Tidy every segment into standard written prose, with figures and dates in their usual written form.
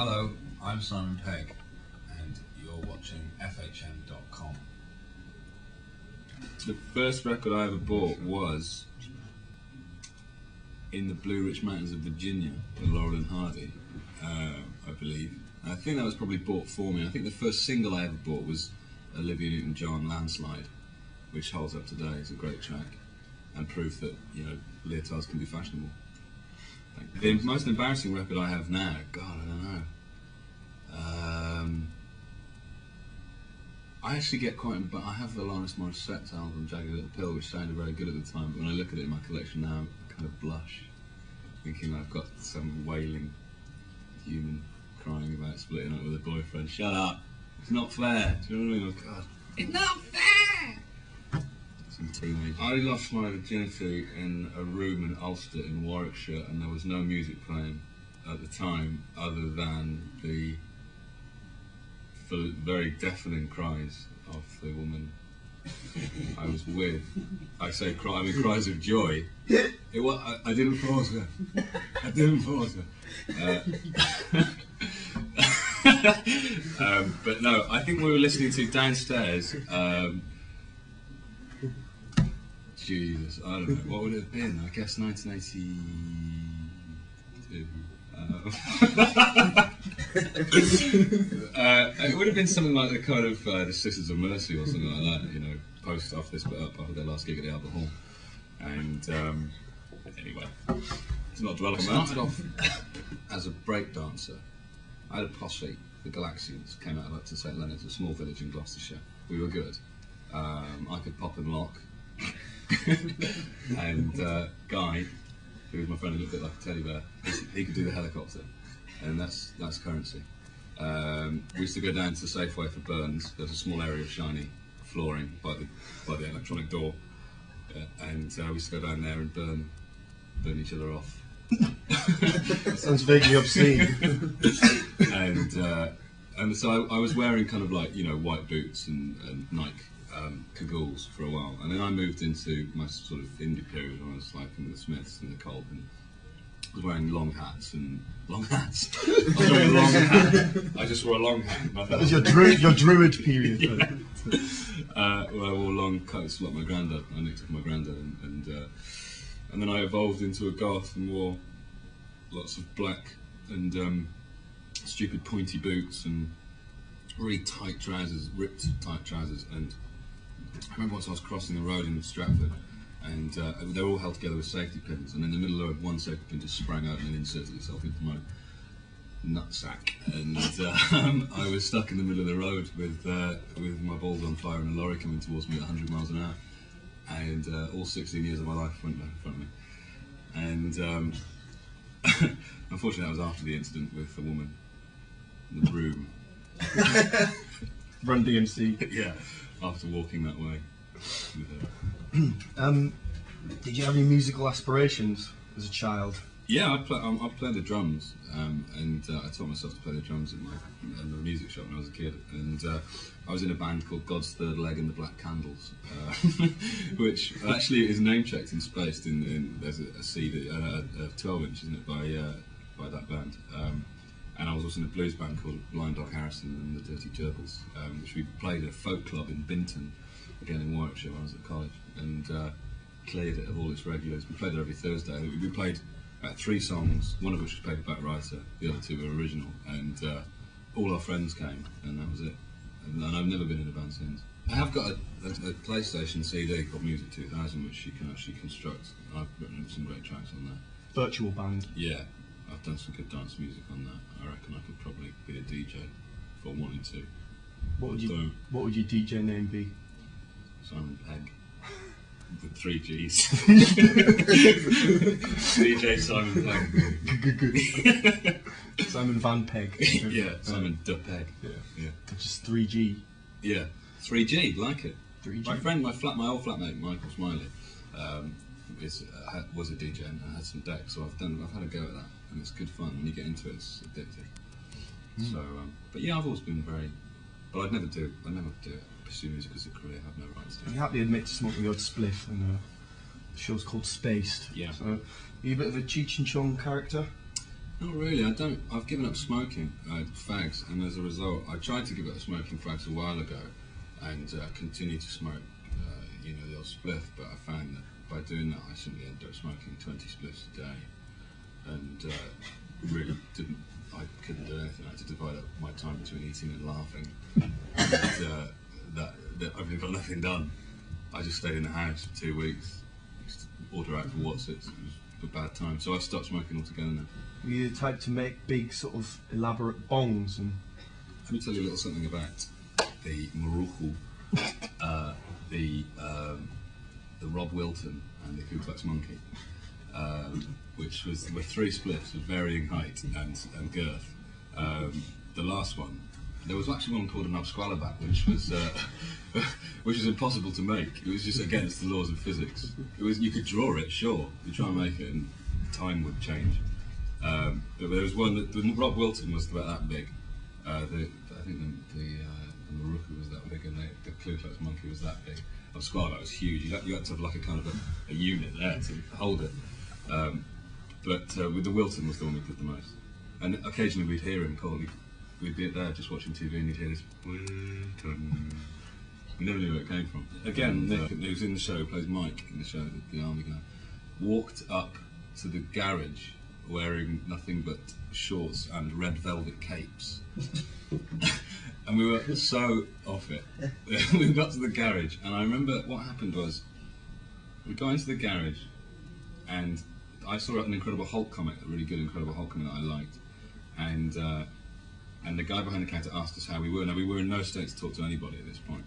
Hello, I'm Simon Pegg, and you're watching FHM.com. The first record I ever bought was In the Blue Ridge Mountains of Virginia by Laurel and Hardy, I believe. I think that was probably bought for me. I think the first single I ever bought was Olivia Newton-John, Landslide, which holds up today. It's a great track and proof that, you know, leotards can be fashionable. The most embarrassing record I have now, God, I don't know. I actually get quite, but I have the Alanis Morissette album, Jagged Little Pill, which sounded very good at the time, but when I look at it in my collection now, I kind of blush, thinking I've got some wailing human crying about splitting up with a boyfriend. Shut up! It's not fair! Do you know what I mean? Oh God. It's not fair! Some teenage. I lost my virginity in a room in Ulster in Warwickshire, and there was no music playing at the time other than the very deafening cries of the woman I was with. I say cry, I mean cries of joy. It was, I didn't force her. I didn't force her. But no, I think we were listening to downstairs. Jesus, I don't know. What would it have been? I guess 1982. It would have been something like the kind of the Sisters of Mercy or something like that, you know, post after they split up after their last gig at the Albert Hall. And anyway, it's not dwell on that. I started off as a break dancer. I had a posse, the Galaxians, came out up to St Leonard's, a small village in Gloucestershire. We were good. I could pop and lock. And Guy, who was my friend, who looked a bit like a teddy bear, he could do the helicopter, and that's currency. We used to go down to Safeway for burns. There's a small area of shiny flooring by the electronic door, and we used to go down there and burn each other off. That sounds vaguely obscene. And so I was wearing kind of like, you know, white boots and Nike cagoules for a while, and then I moved into my sort of indie period when I was like in the Smiths and the Cult, and I was wearing long hats. I was wearing a long hat. I just wore a long hat. That was your druid period. Well, I wore long coats like my granddad. I nicked off my granddad, and then I evolved into a goth and wore lots of black and stupid pointy boots and really tight trousers, ripped tight trousers. And I remember once I was crossing the road in Stratford, and they were all held together with safety pins, and in the middle of the road one safety pin just sprang out and inserted itself into my nutsack, and I was stuck in the middle of the road with my balls on fire and a lorry coming towards me at 100 miles an hour, and all 16 years of my life went back in front of me. And unfortunately that was after the incident with the woman in the room. Run DMC. Yeah, after walking that way with her. Did you have any musical aspirations as a child? Yeah, I played the drums, and I taught myself to play the drums in the music shop when I was a kid. And I was in a band called God's Third Leg and the Black Candles, which actually is name checked and spaced there's a CD, a 12-inch, isn't it, by that band. And I was also in a blues band called Blind Dog Harrison and the Dirty Gerbils, which we played at a folk club in Binton, again in Warwickshire when I was at college, and cleared it of all its regulars. We played it every Thursday. We played 3 songs, one of which was paperback writer, the other 2 were original, and all our friends came, and that was it. And I've never been in a band since. I have got a PlayStation CD called Music 2000, which you can actually construct. I've written some great tracks on that. Virtual band. Yeah, I've done some good dance music on that. I reckon I could probably be a DJ if I wanted to. What would your DJ name be? Simon Pegg. With 3 G's. DJ Simon Pegg. Simon Van Pegg. Yeah, Simon de Pegg. Yeah. Just 3G. Yeah, 3G, like it. 3G. My friend, my old flatmate, Michael Smiley, was a DJ and had some decks, so I've had a go at that, and it's good fun. When you get into it, it's addictive. So, but yeah, I've always been very, but I'd never do it. Pursue music as a career. I have no rights to it. You happily admit to smoking the odd spliff, and the show's called Spaced. Yeah. So, are you a bit of a Cheech and Chong character? Not really. I don't. I've given up smoking fags, and as a result, I tried to give up smoking fags a while ago, and continue to smoke, the old spliff. But I found that by doing that, I simply ended up smoking 20 spliffs a day, and really didn't. I couldn't do anything. I had to divide up my time between eating and laughing, and that I've got nothing done. I just stayed in the house for 2 weeks. Used to order out for Watsits. It was a bad time, so I've stopped smoking altogether now. Were you the type to make big sort of elaborate bongs? And let me tell you a little something about the Maruchu, the Rob Wilton and the Ku Klux Monkey, which were 3 spliffs of varying height and girth. The last one, there was actually one called an Absqualabat, which was impossible to make. It was just against the laws of physics. You could draw it, sure, you try and make it, and time would change. But there was one that the Rob Wilton was about that big. I think the Maruchu was that big, and the Ku Klux Monkey was that big. Absqualabat was huge. You had to have like a kind of a unit there to hold it. But with the Wilton was the one we did the most. And occasionally we'd hear him call. We'd be there just watching TV, and you'd hear this Wilton. We never knew where it came from. Again, Nick, who's in the show, plays Mike in the show, the army guy, walked up to the garage wearing nothing but shorts and red velvet capes. And we were so off it. We got to the garage, and I remember what happened was, we got into the garage, and I saw an Incredible Hulk comic, a really good Incredible Hulk comic that I liked, and the guy behind the counter asked us how we were. Now, we were in no state to talk to anybody at this point,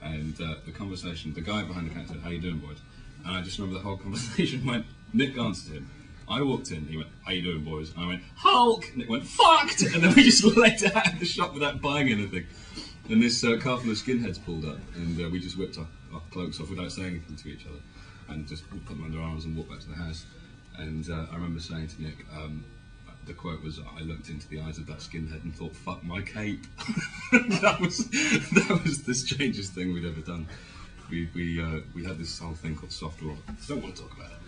and the guy behind the counter said, "How you doing, boys?" And I just remember the whole conversation went, Nick answered him. I walked in, he went, "How you doing, boys?" And I went, "Hulk!" Nick went, "Fucked!" And then we just let it out of the shop without buying anything. And this car full of skinheads pulled up, and we just whipped our cloaks off without saying anything to each other, and just put them under arms and walked back to the house. And I remember saying to Nick, the quote was, "I looked into the eyes of that skinhead and thought, fuck my cape." that was the strangest thing we'd ever done. We had this whole thing called soft rock. I don't want to talk about it.